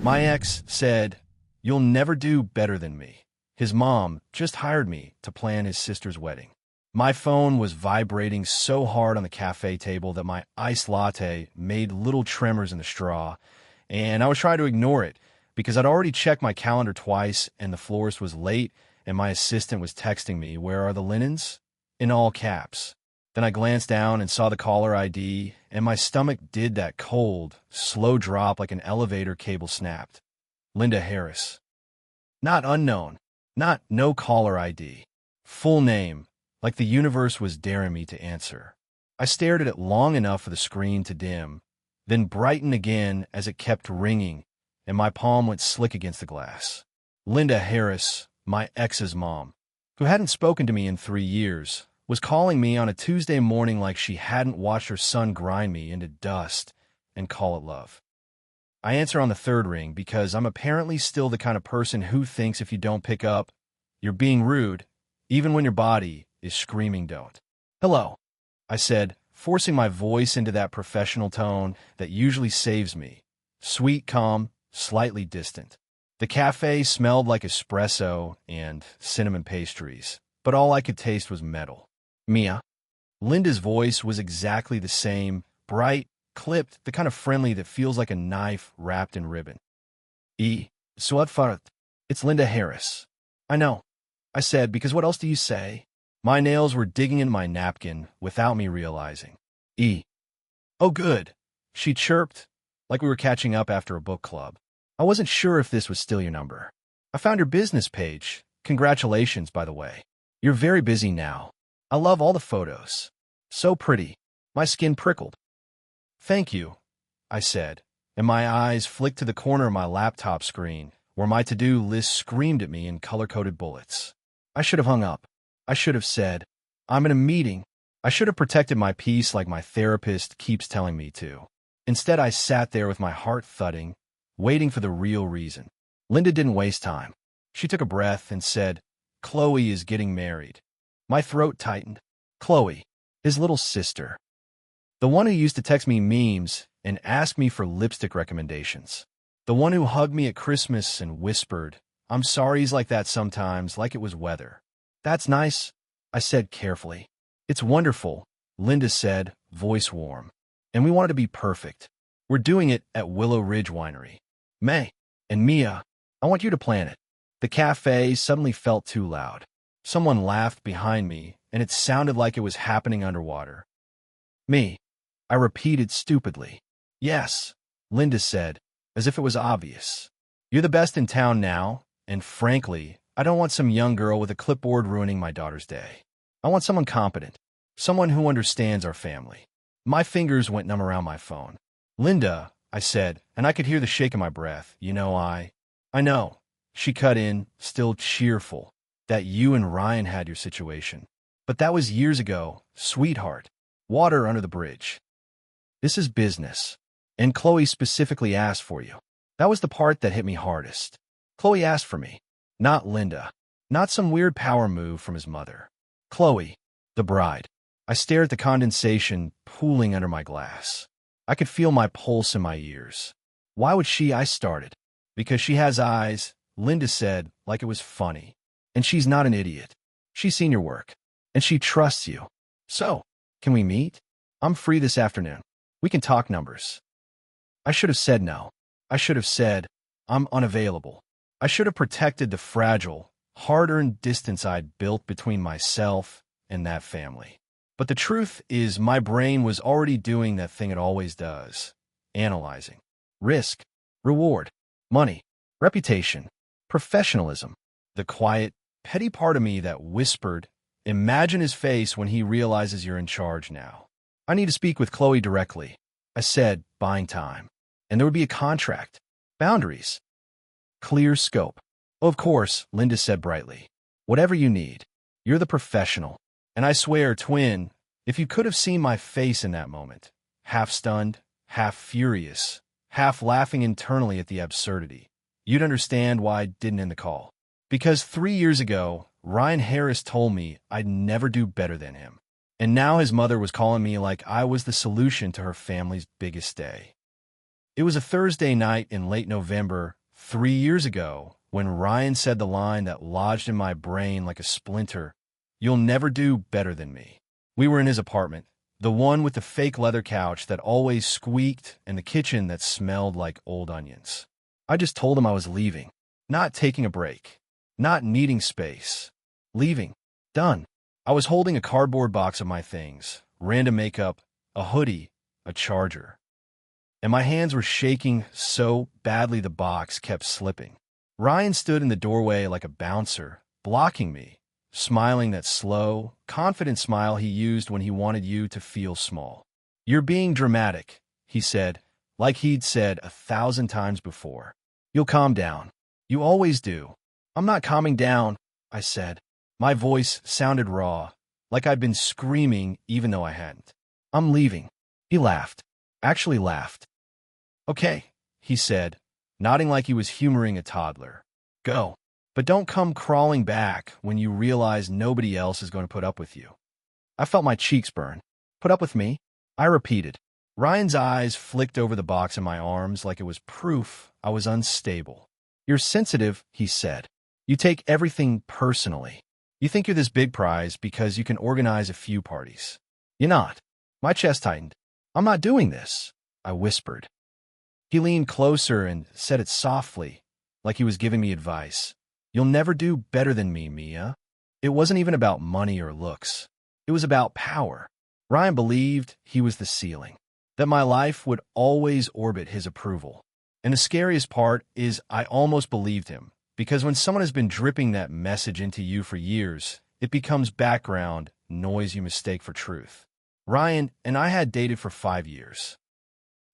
My ex said, "You'll never do better than me." His mom just hired me to plan his sister's wedding. My phone was vibrating so hard on the cafe table that my iced latte made little tremors in the straw, and I was trying to ignore it because I'd already checked my calendar twice and the florist was late and my assistant was texting me, "Where are the linens?" in all caps. Then I glanced down and saw the caller ID, and my stomach did that cold, slow drop like an elevator cable snapped. Linda Harris. Not unknown. Not no caller ID. Full name, like the universe was daring me to answer. I stared at it long enough for the screen to dim, then brighten again as it kept ringing, and my palm went slick against the glass. Linda Harris, my ex's mom, who hadn't spoken to me in 3 years, was calling me on a Tuesday morning like she hadn't watched her son grind me into dust and call it love. I answer on the third ring because I'm apparently still the kind of person who thinks if you don't pick up, you're being rude, even when your body is screaming don't. "Hello," I said, forcing my voice into that professional tone that usually saves me. Sweet, calm, slightly distant. The cafe smelled like espresso and cinnamon pastries, but all I could taste was metal. "Mia." Linda's voice was exactly the same, bright, clipped, the kind of friendly that feels like a knife wrapped in ribbon. It's Linda Harris." "I know," I said, because what else do you say? My nails were digging in my napkin without me realizing. "Oh, good," she chirped, like we were catching up after a book club. "I wasn't sure if this was still your number. I found your business page. Congratulations, by the way. You're very busy now. I love all the photos. So pretty." My skin prickled. "Thank you," I said, and my eyes flicked to the corner of my laptop screen, where my to-do list screamed at me in color-coded bullets. I should have hung up. I should have said, "I'm in a meeting." I should have protected my peace like my therapist keeps telling me to. Instead, I sat there with my heart thudding, waiting for the real reason. Linda didn't waste time. She took a breath and said, "Chloe is getting married." My throat tightened. Chloe, his little sister. The one who used to text me memes and ask me for lipstick recommendations. The one who hugged me at Christmas and whispered, "I'm sorry he's like that sometimes," like it was weather. "That's nice," I said carefully. "It's wonderful," Linda said, voice warm. "And we want it to be perfect. We're doing it at Willow Ridge Winery. May and Mia, I want you to plan it." The cafe suddenly felt too loud. Someone laughed behind me, and it sounded like it was happening underwater. "Me," I repeated stupidly. "Yes," Linda said, as if it was obvious. "You're the best in town now, and frankly, I don't want some young girl with a clipboard ruining my daughter's day. I want someone competent, someone who understands our family." My fingers went numb around my phone. "Linda," I said, and I could hear the shake in my breath. I know," she cut in, still cheerful, "that you and Ryan had your situation. But that was years ago, sweetheart. Water under the bridge. This is business. And Chloe specifically asked for you." That was the part that hit me hardest. Chloe asked for me, not Linda. Not some weird power move from his mother. Chloe, the bride. I stared at the condensation pooling under my glass. I could feel my pulse in my ears. "Why would she?" I started. "Because she has eyes," Linda said, like it was funny. "And she's not an idiot. She's seen your work. And she trusts you. So, can we meet? I'm free this afternoon. We can talk numbers." I should have said no. I should have said, "I'm unavailable." I should have protected the fragile, hard-earned distance I'd built between myself and that family. But the truth is, my brain was already doing that thing it always does. Analyzing. Risk. Reward. Money. Reputation. Professionalism. The quiet, petty part of me that whispered, "Imagine his face when he realizes you're in charge now." "I need to speak with Chloe directly," I said, buying time. "And there would be a contract. Boundaries. Clear scope." "Oh, of course," Linda said brightly. "Whatever you need. You're the professional." And I swear, twin, if you could have seen my face in that moment, half stunned, half furious, half laughing internally at the absurdity, you'd understand why I didn't end the call. Because 3 years ago, Ryan Harris told me I'd never do better than him. And now his mother was calling me like I was the solution to her family's biggest day. It was a Thursday night in late November, 3 years ago, when Ryan said the line that lodged in my brain like a splinter, "You'll never do better than me." We were in his apartment, the one with the fake leather couch that always squeaked and the kitchen that smelled like old onions. I just told him I was leaving, not taking a break, not needing space. Leaving. Done. I was holding a cardboard box of my things, random makeup, a hoodie, a charger. And my hands were shaking so badly the box kept slipping. Ryan stood in the doorway like a bouncer, blocking me, smiling that slow, confident smile he used when he wanted you to feel small. "You're being dramatic," he said, like he'd said 1,000 times before. "You'll calm down. You always do." "I'm not calming down," I said. My voice sounded raw, like I'd been screaming even though I hadn't. "I'm leaving." He laughed. Actually laughed. "Okay," he said, nodding like he was humoring a toddler. "Go. But don't come crawling back when you realize nobody else is going to put up with you." I felt my cheeks burn. "Put up with me?" I repeated. Ryan's eyes flicked over the box in my arms like it was proof I was unstable. "You're sensitive," he said. "You take everything personally. You think you're this big prize because you can organize a few parties. You're not." My chest tightened. "I'm not doing this," I whispered. He leaned closer and said it softly, like he was giving me advice. "You'll never do better than me, Mia." It wasn't even about money or looks. It was about power. Ryan believed he was the ceiling, that my life would always orbit his approval. And the scariest part is I almost believed him, because when someone has been dripping that message into you for years, it becomes background noise you mistake for truth. Ryan and I had dated for 5 years.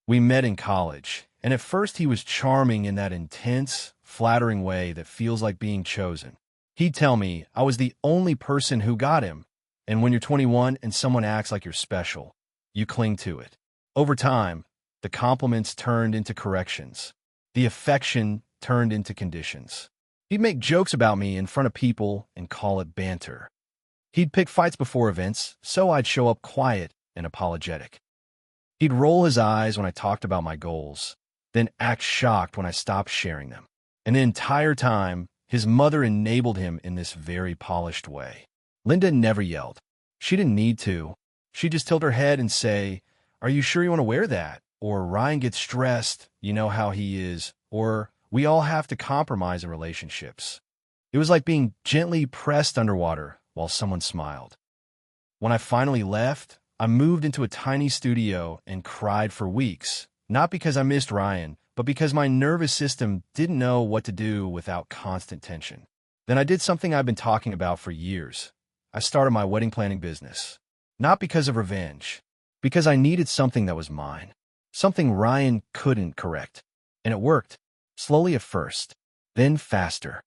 We met in college, and at first he was charming in that intense, flattering way that feels like being chosen. He'd tell me I was the only person who got him, and when you're 21 and someone acts like you're special, you cling to it. Over time, the compliments turned into corrections. The affection turned into conditions. He'd make jokes about me in front of people and call it banter. He'd pick fights before events, so I'd show up quiet and apologetic. He'd roll his eyes when I talked about my goals, then act shocked when I stopped sharing them. And the entire time, his mother enabled him in this very polished way. Linda never yelled. She didn't need to. She'd just tilt her head and say, "Are you sure you want to wear that?" Or "Ryan gets stressed, you know how he is." Or "We all have to compromise in relationships." It was like being gently pressed underwater while someone smiled. When I finally left, I moved into a tiny studio and cried for weeks, not because I missed Ryan, but because my nervous system didn't know what to do without constant tension. Then I did something I've been talking about for years. I started my wedding planning business. Not because of revenge, because I needed something that was mine, something Ryan couldn't correct. And it worked, slowly at first, then faster.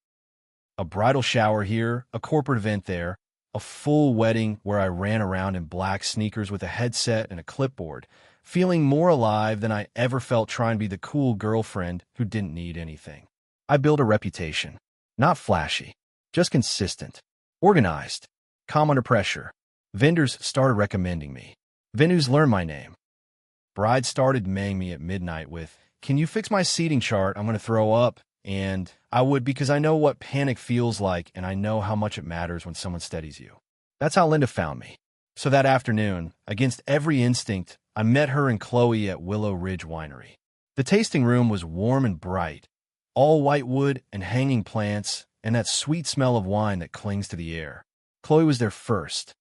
A bridal shower here, a corporate event there, a full wedding where I ran around in black sneakers with a headset and a clipboard, feeling more alive than I ever felt trying to be the cool girlfriend who didn't need anything. I built a reputation. Not flashy, just consistent, organized, calm under pressure. Vendors started recommending me. Venues learned my name. Brides started maying me at midnight with, "Can you fix my seating chart? I'm going to throw up." And I would, because I know what panic feels like and I know how much it matters when someone steadies you. That's how Linda found me. So that afternoon, against every instinct, I met her and Chloe at Willow Ridge Winery. The tasting room was warm and bright, all white wood and hanging plants and that sweet smell of wine that clings to the air. Chloe was there first.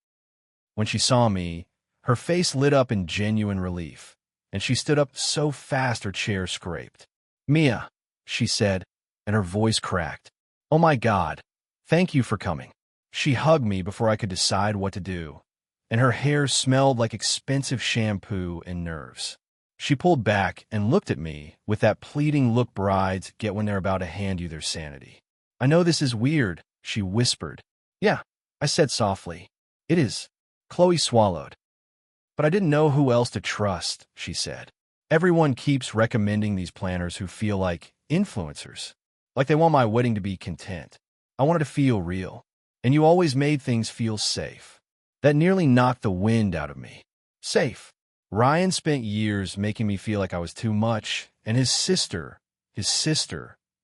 When she saw me, her face lit up in genuine relief, and she stood up so fast her chair scraped. "Mia," she said, and her voice cracked. "Oh my God, thank you for coming." She hugged me before I could decide what to do, and her hair smelled like expensive shampoo and nerves. She pulled back and looked at me with that pleading look brides get when they're about to hand you their sanity. "I know this is weird," she whispered. "Yeah," I said softly. "It is." Chloe swallowed. "But I didn't know who else to trust," she said. "Everyone keeps recommending these planners who feel like influencers, like they want my wedding to be content. I wanted to feel real, and you always made things feel safe." That nearly knocked the wind out of me. Safe. Ryan spent years making me feel like I was too much, And his sister,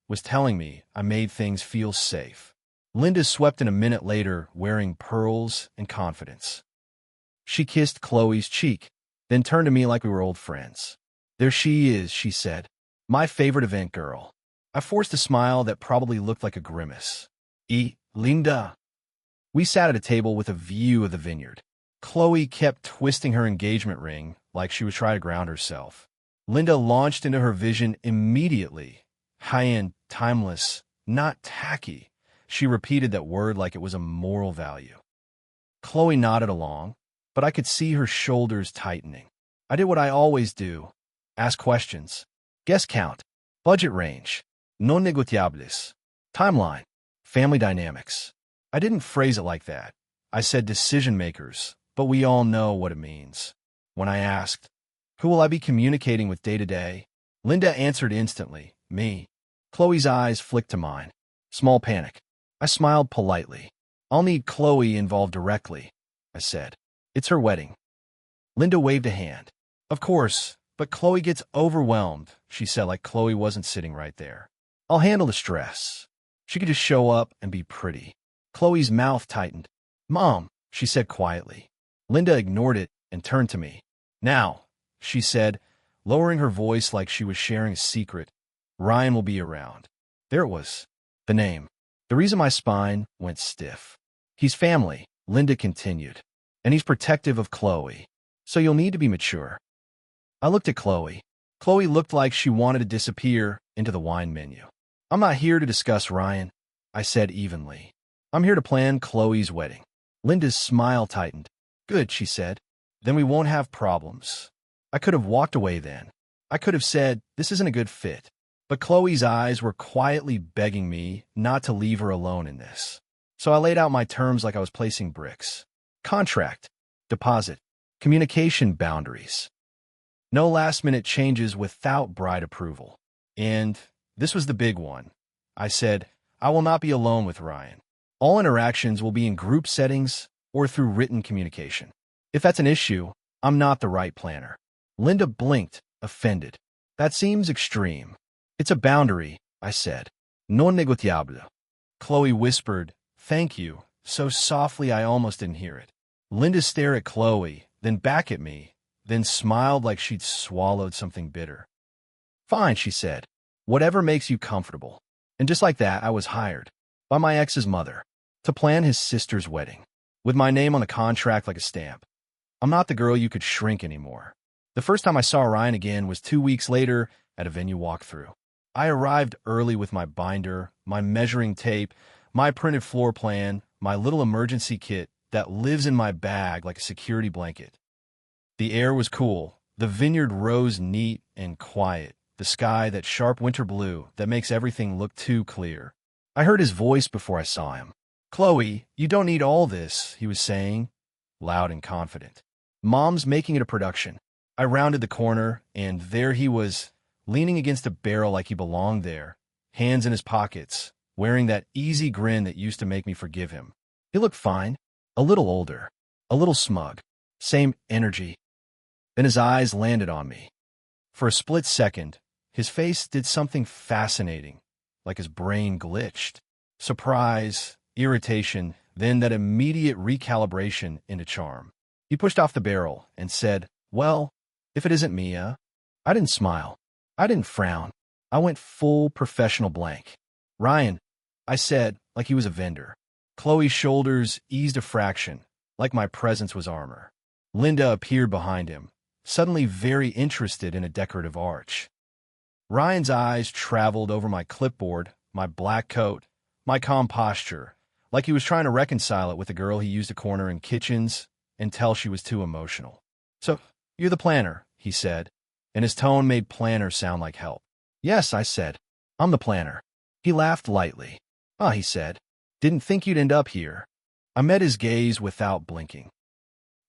was telling me I made things feel safe. Linda swept in a minute later, wearing pearls and confidence. She kissed Chloe's cheek, then turned to me like we were old friends. There she is, she said. My favorite event girl. I forced a smile that probably looked like a grimace. Linda. We sat at a table with a view of the vineyard. Chloe kept twisting her engagement ring like she was trying to ground herself. Linda launched into her vision immediately. High-end, timeless, not tacky. She repeated that word like it was a moral value. Chloe nodded along, but I could see her shoulders tightening. I did what I always do. Ask questions. Guest count. Budget range. Non negociables. Timeline. Family dynamics. I didn't phrase it like that. I said decision makers, but we all know what it means. When I asked, who will I be communicating with day to day? Linda answered instantly, me. Chloe's eyes flicked to mine. Small panic. I smiled politely. I'll need Chloe involved directly, I said. It's her wedding. Linda waved a hand. Of course, but Chloe gets overwhelmed, she said like Chloe wasn't sitting right there. I'll handle the stress. She could just show up and be pretty. Chloe's mouth tightened. Mom, she said quietly. Linda ignored it and turned to me. Now, she said, lowering her voice like she was sharing a secret, Ryan will be around. There it was. The name. The reason my spine went stiff. He's family, Linda continued, and he's protective of Chloe, so you'll need to be mature. I looked at Chloe. Chloe looked like she wanted to disappear into the wine menu. I'm not here to discuss Ryan, I said evenly. I'm here to plan Chloe's wedding. Linda's smile tightened. Good, she said. Then we won't have problems. I could have walked away then. I could have said, this isn't a good fit. But Chloe's eyes were quietly begging me not to leave her alone in this. So I laid out my terms like I was placing bricks. Contract, deposit, communication boundaries. No last-minute changes without bride approval. And this was the big one. I said, I will not be alone with Ryan. All interactions will be in group settings or through written communication. If that's an issue, I'm not the right planner. Linda blinked, offended. That seems extreme. It's a boundary, I said. Non negociable. Chloe whispered, thank you, so softly I almost didn't hear it. Linda stared at Chloe, then back at me, then smiled like she'd swallowed something bitter. Fine, she said. Whatever makes you comfortable. And just like that, I was hired by my ex's mother to plan his sister's wedding, with my name on the contract like a stamp. I'm not the girl you could shrink anymore. The first time I saw Ryan again was 2 weeks later at a venue walkthrough. I arrived early with my binder, my measuring tape, my printed floor plan, my little emergency kit that lives in my bag like a security blanket. The air was cool. The vineyard rose neat and quiet. The sky, that sharp winter blue that makes everything look too clear. I heard his voice before I saw him. Chloe, you don't need all this, he was saying, loud and confident. Mom's making it a production. I rounded the corner, and there he was, leaning against a barrel like he belonged there, hands in his pockets, wearing that easy grin that used to make me forgive him. He looked fine, a little older, a little smug, same energy. Then his eyes landed on me. For a split second, his face did something fascinating, like his brain glitched. Surprise, irritation, then that immediate recalibration into charm. He pushed off the barrel and said, well, if it isn't Mia. I didn't smile. I didn't frown. I went full professional blank. Ryan, I said, like he was a vendor. Chloe's shoulders eased a fraction, like my presence was armor. Linda appeared behind him, suddenly very interested in a decorative arch. Ryan's eyes traveled over my clipboard, my black coat, my calm posture, like he was trying to reconcile it with a girl he used to corner in kitchens and tell she was too emotional. So, you're the planner, he said, and his tone made planner sound like help. Yes, I said. I'm the planner. He laughed lightly. Ah, he said. Didn't think you'd end up here. I met his gaze without blinking.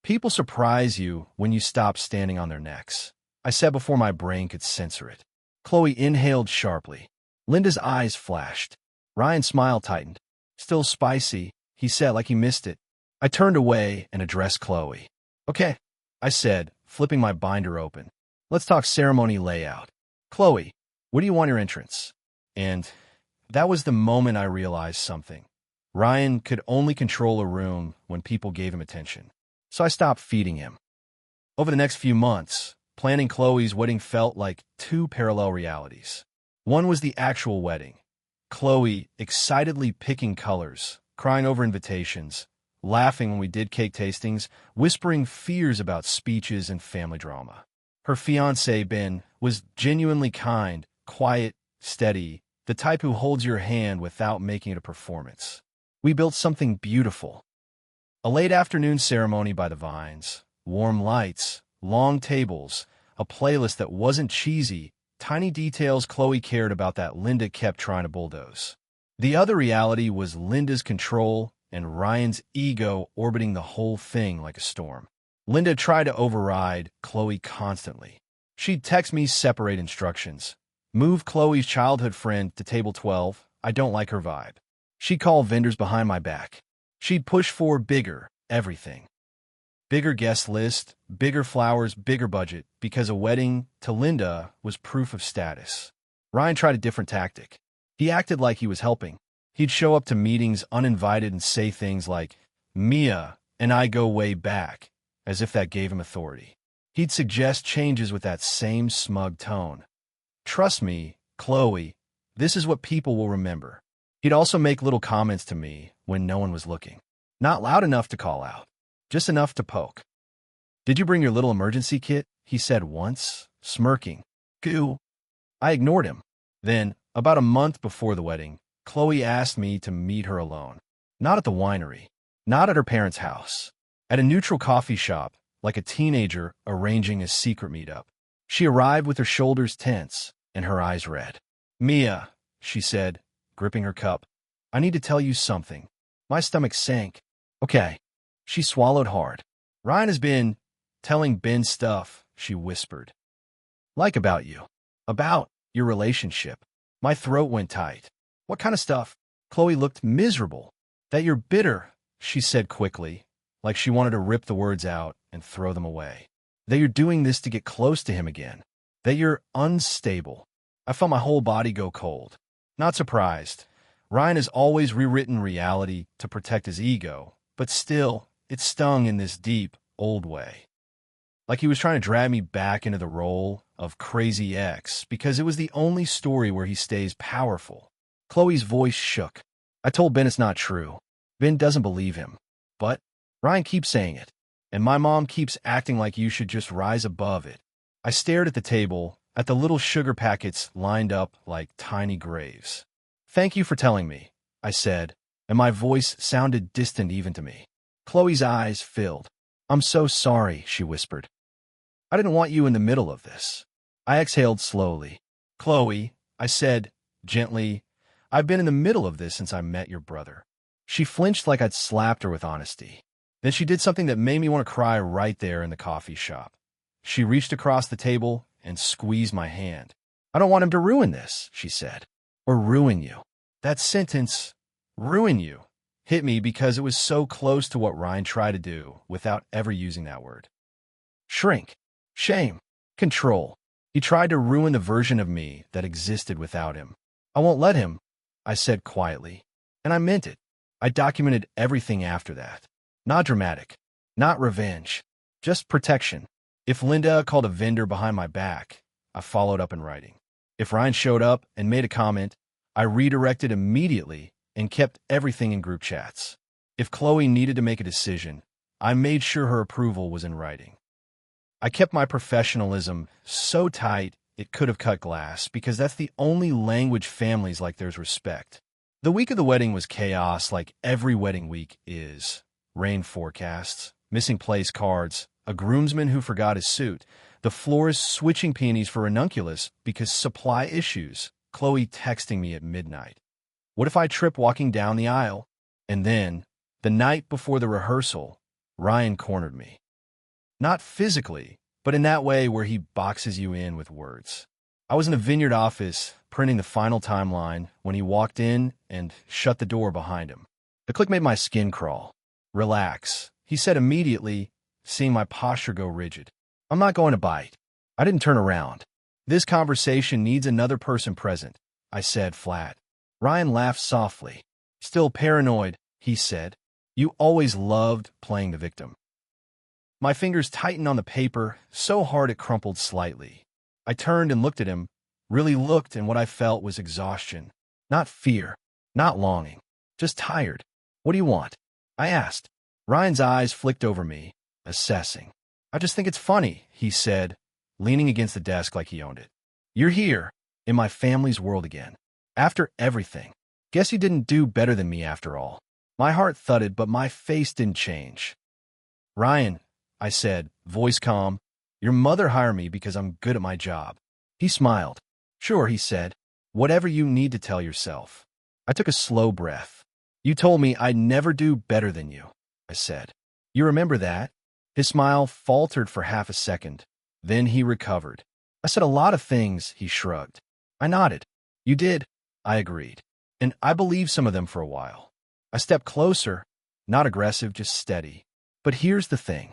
People surprise you when you stop standing on their necks, I said before my brain could censor it. Chloe inhaled sharply. Linda's eyes flashed. Ryan's smile tightened. Still spicy, he said like he missed it. I turned away and addressed Chloe. Okay, I said, flipping my binder open. Let's talk ceremony layout. Chloe, what do you want your entrance? And that was the moment I realized something. Ryan could only control a room when people gave him attention. So I stopped feeding him. Over the next few months, planning Chloe's wedding felt like two parallel realities. One was the actual wedding. Chloe excitedly picking colors, crying over invitations, laughing when we did cake tastings, whispering fears about speeches and family drama. Her fiancé, Ben, was genuinely kind, quiet, steady, the type who holds your hand without making it a performance. We built something beautiful. A late afternoon ceremony by the vines, warm lights, long tables, a playlist that wasn't cheesy, tiny details Chloe cared about that Linda kept trying to bulldoze. The other reality was Linda's control and Ryan's ego orbiting the whole thing like a storm. Linda tried to override Chloe constantly. She'd text me separate instructions. Move Chloe's childhood friend to table 12. I don't like her vibe. She'd call vendors behind my back. She'd push for bigger everything. Bigger guest list, bigger flowers, bigger budget, because a wedding to Linda was proof of status. Ryan tried a different tactic. He acted like he was helping. He'd show up to meetings uninvited and say things like, "Mia and I go way back," as if that gave him authority. He'd suggest changes with that same smug tone. "Trust me, Chloe, this is what people will remember." He'd also make little comments to me when no one was looking. Not loud enough to call out, just enough to poke. "Did you bring your little emergency kit?" he said once, smirking. "Goo." I ignored him. Then, about a month before the wedding, Chloe asked me to meet her alone. Not at the winery, not at her parents' house, at a neutral coffee shop, like a teenager arranging a secret meetup. She arrived with her shoulders tense and her eyes red. "Mia," she said, gripping her cup, "I need to tell you something." My stomach sank. "Okay." She swallowed hard. "Ryan has been telling Ben stuff," she whispered. "Like about you. About your relationship." My throat went tight. "What kind of stuff?" Chloe looked miserable. "That you're bitter," she said quickly, like she wanted to rip the words out and throw them away. "That you're doing this to get close to him again. That you're unstable." I felt my whole body go cold. Not surprised. Ryan has always rewritten reality to protect his ego, but still, it stung in this deep, old way. Like he was trying to drag me back into the role of crazy ex because it was the only story where he stays powerful. Chloe's voice shook. "I told Ben it's not true. Ben doesn't believe him. But Ryan keeps saying it, and my mom keeps acting like you should just rise above it." I stared at the table, at the little sugar packets lined up like tiny graves. "Thank you for telling me," I said, and my voice sounded distant even to me. Chloe's eyes filled. "I'm so sorry," she whispered. "I didn't want you in the middle of this." I exhaled slowly. "Chloe," I said gently, "I've been in the middle of this since I met your brother." She flinched like I'd slapped her with honesty. Then she did something that made me want to cry right there in the coffee shop. She reached across the table and squeezed my hand. "I don't want him to ruin this," she said. "Or ruin you." That sentence, "ruin you," hit me because it was so close to what Ryan tried to do without ever using that word. Shrink, shame, control. He tried to ruin the version of me that existed without him. "I won't let him," I said quietly. And I meant it. I documented everything after that. Not dramatic, not revenge, just protection. If Linda called a vendor behind my back, I followed up in writing. If Ryan showed up and made a comment, I redirected immediately and kept everything in group chats. If Chloe needed to make a decision, I made sure her approval was in writing. I kept my professionalism so tight it could have cut glass because that's the only language families like there's respect. The week of the wedding was chaos like every wedding week is. Rain forecasts, missing place cards, a groomsman who forgot his suit, the florist switching peonies for ranunculus because supply issues, Chloe texting me at midnight. What if I trip walking down the aisle? And then, the night before the rehearsal, Ryan cornered me. Not physically, but in that way where he boxes you in with words. I was in the vineyard office printing the final timeline when he walked in and shut the door behind him. The click made my skin crawl. "Relax," he said immediately, seeing my posture go rigid. "I'm not going to bite." I didn't turn around. This conversation needs another person present, I said flat. Ryan laughed softly. Still paranoid, he said. You always loved playing the victim. My fingers tightened on the paper so hard it crumpled slightly. I turned and looked at him, really looked, and what I felt was exhaustion. Not fear, not longing, just tired. What do you want? I asked. Ryan's eyes flicked over me, assessing. I just think it's funny, he said, leaning against the desk like he owned it. You're here, in my family's world again. After everything. Guess you didn't do better than me after all. My heart thudded, but my face didn't change. Ryan, I said, voice calm, your mother hired me because I'm good at my job. He smiled. Sure, he said. Whatever you need to tell yourself. I took a slow breath. You told me I'd never do better than you, I said. You remember that? His smile faltered for half a second. Then he recovered. I said a lot of things, he shrugged. I nodded. You did, I agreed. And I believed some of them for a while. I stepped closer, not aggressive, just steady. But here's the thing.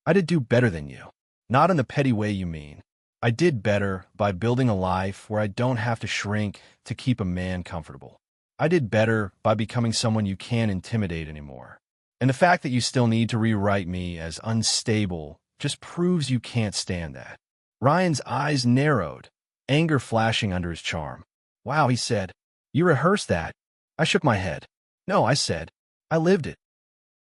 I did do better than you. Not in the petty way you mean. I did better by building a life where I don't have to shrink to keep a man comfortable. I did better by becoming someone you can't intimidate anymore. And the fact that you still need to rewrite me as unstable just proves you can't stand that. Ryan's eyes narrowed, anger flashing under his charm. Wow, he said. You rehearsed that. I shook my head. No, I said. I lived it.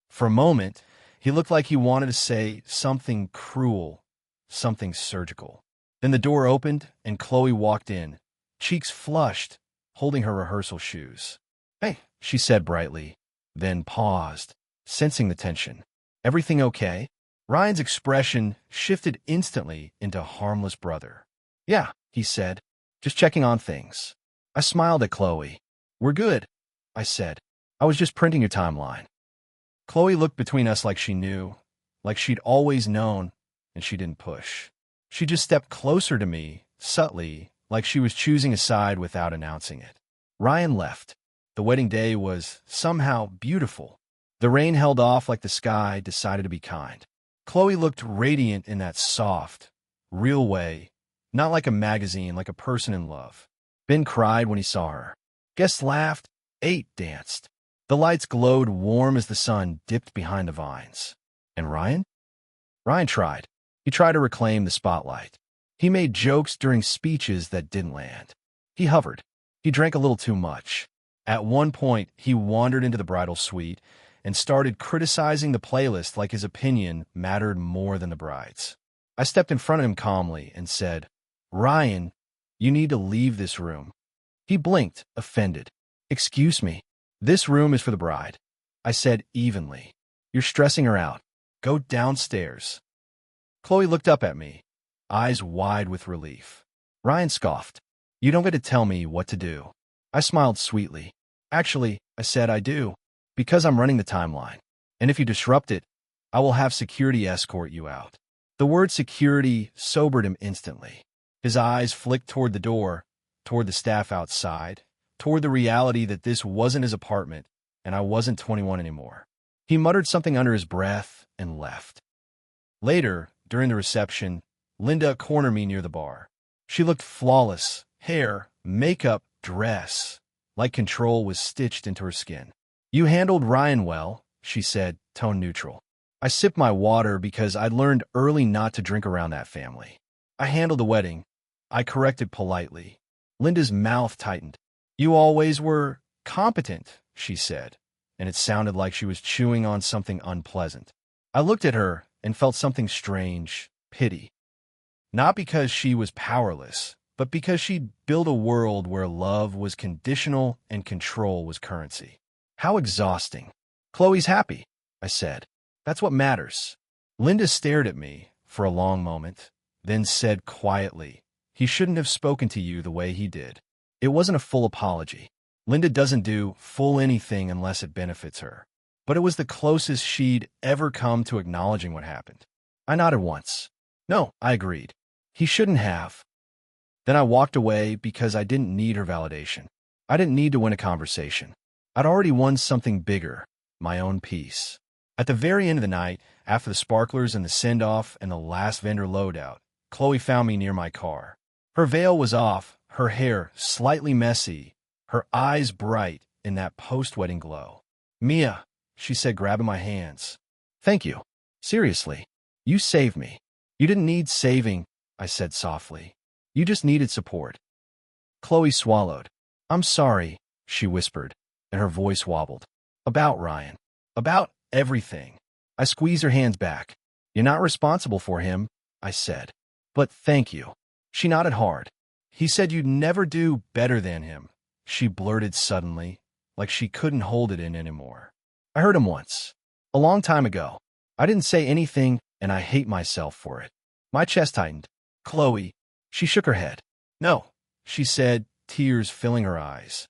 For a moment, he looked like he wanted to say something cruel, something surgical. Then the door opened and Chloe walked in, cheeks flushed, holding her rehearsal shoes. Hey, she said brightly, then paused, sensing the tension. Everything okay? Ryan's expression shifted instantly into harmless brother. Yeah, he said, just checking on things. I smiled at Chloe. We're good, I said. I was just printing your timeline. Chloe looked between us like she knew, like she'd always known, and she didn't push. She just stepped closer to me, subtly, like she was choosing a side without announcing it. Ryan left. The wedding day was somehow beautiful. The rain held off like the sky decided to be kind. Chloe looked radiant in that soft, real way, not like a magazine, like a person in love. Ben cried when he saw her. Guests laughed, ate, danced. The lights glowed warm as the sun dipped behind the vines. And Ryan? Ryan tried. He tried to reclaim the spotlight. He made jokes during speeches that didn't land. He hovered. He drank a little too much. At one point, he wandered into the bridal suite and started criticizing the playlist like his opinion mattered more than the bride's. I stepped in front of him calmly and said, Ryan, you need to leave this room. He blinked, offended. Excuse me. This room is for the bride. I said evenly. You're stressing her out. Go downstairs. Chloe looked up at me, eyes wide with relief. Ryan scoffed. You don't get to tell me what to do. I smiled sweetly. Actually, I said I do, because I'm running the timeline. And if you disrupt it, I will have security escort you out. The word security sobered him instantly. His eyes flicked toward the door, toward the staff outside, toward the reality that this wasn't his apartment and I wasn't 21 anymore. He muttered something under his breath and left. Later, during the reception, Linda cornered me near the bar. She looked flawless, hair, makeup, dress, like control was stitched into her skin. You handled Ryan well, she said, tone neutral. I sipped my water because I'd learned early not to drink around that family. I handled the wedding. I corrected politely. Linda's mouth tightened. You always were competent, she said, and it sounded like she was chewing on something unpleasant. I looked at her and felt something strange, pity. Not because she was powerless, but because she'd built a world where love was conditional and control was currency. How exhausting. Chloe's happy, I said. That's what matters. Linda stared at me for a long moment, then said quietly, he shouldn't have spoken to you the way he did. It wasn't a full apology. Linda doesn't do full anything unless it benefits her. But it was the closest she'd ever come to acknowledging what happened. I nodded once. No, I agreed. He shouldn't have. Then I walked away because I didn't need her validation. I didn't need to win a conversation. I'd already won something bigger, my own peace. At the very end of the night, after the sparklers and the send-off and the last vendor loadout, Chloe found me near my car. Her veil was off, her hair slightly messy, her eyes bright in that post-wedding glow. "Mia," she said, grabbing my hands. "Thank you. Seriously, you saved me." "You didn't need saving," I said softly. "You just needed support." Chloe swallowed. "I'm sorry," she whispered, and her voice wobbled. "About Ryan. About everything." I squeezed her hands back. "You're not responsible for him," I said. "But thank you." She nodded hard. "He said you'd never do better than him," she blurted suddenly, like she couldn't hold it in anymore. "I heard him once. A long time ago. I didn't say anything, and I hate myself for it." My chest tightened. "Chloe." She shook her head. "No," she said, tears filling her eyes.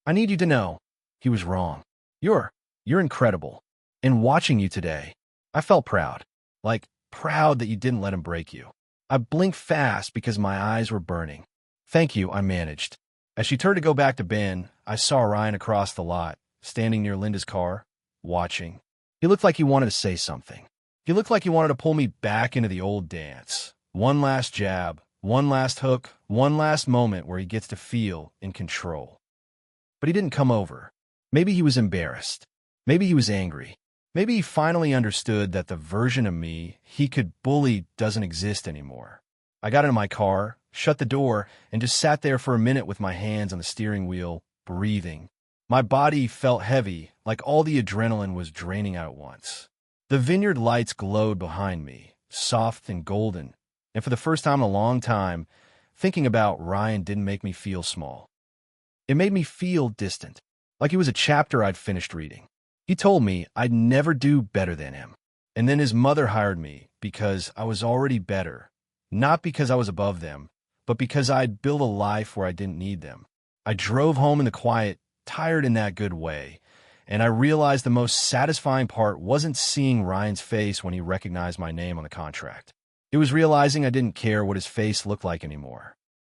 "I need you to know he was wrong. You're incredible. And watching you today, I felt proud. Like, proud that you didn't let him break you." I blinked fast because my eyes were burning. "Thank you," I managed. As she turned to go back to Ben, I saw Ryan across the lot, standing near Linda's car, watching. He looked like he wanted to say something. He looked like he wanted to pull me back into the old dance. One last jab, one last hook, one last moment where he gets to feel in control. But he didn't come over. Maybe he was embarrassed. Maybe he was angry. Maybe he finally understood that the version of me he could bully doesn't exist anymore. I got into my car, shut the door, and just sat there for a minute with my hands on the steering wheel, breathing. My body felt heavy, like all the adrenaline was draining out at once. The vineyard lights glowed behind me, soft and golden, and for the first time in a long time, thinking about Ryan didn't make me feel small. It made me feel distant, like it was a chapter I'd finished reading. He told me I'd never do better than him. And then his mother hired me because I was already better, not because I was above them, but because I'd built a life where I didn't need them. I drove home in the quiet, tired in that good way, and I realized the most satisfying part wasn't seeing Ryan's face when he recognized my name on the contract. It was realizing I didn't care what his face looked like anymore.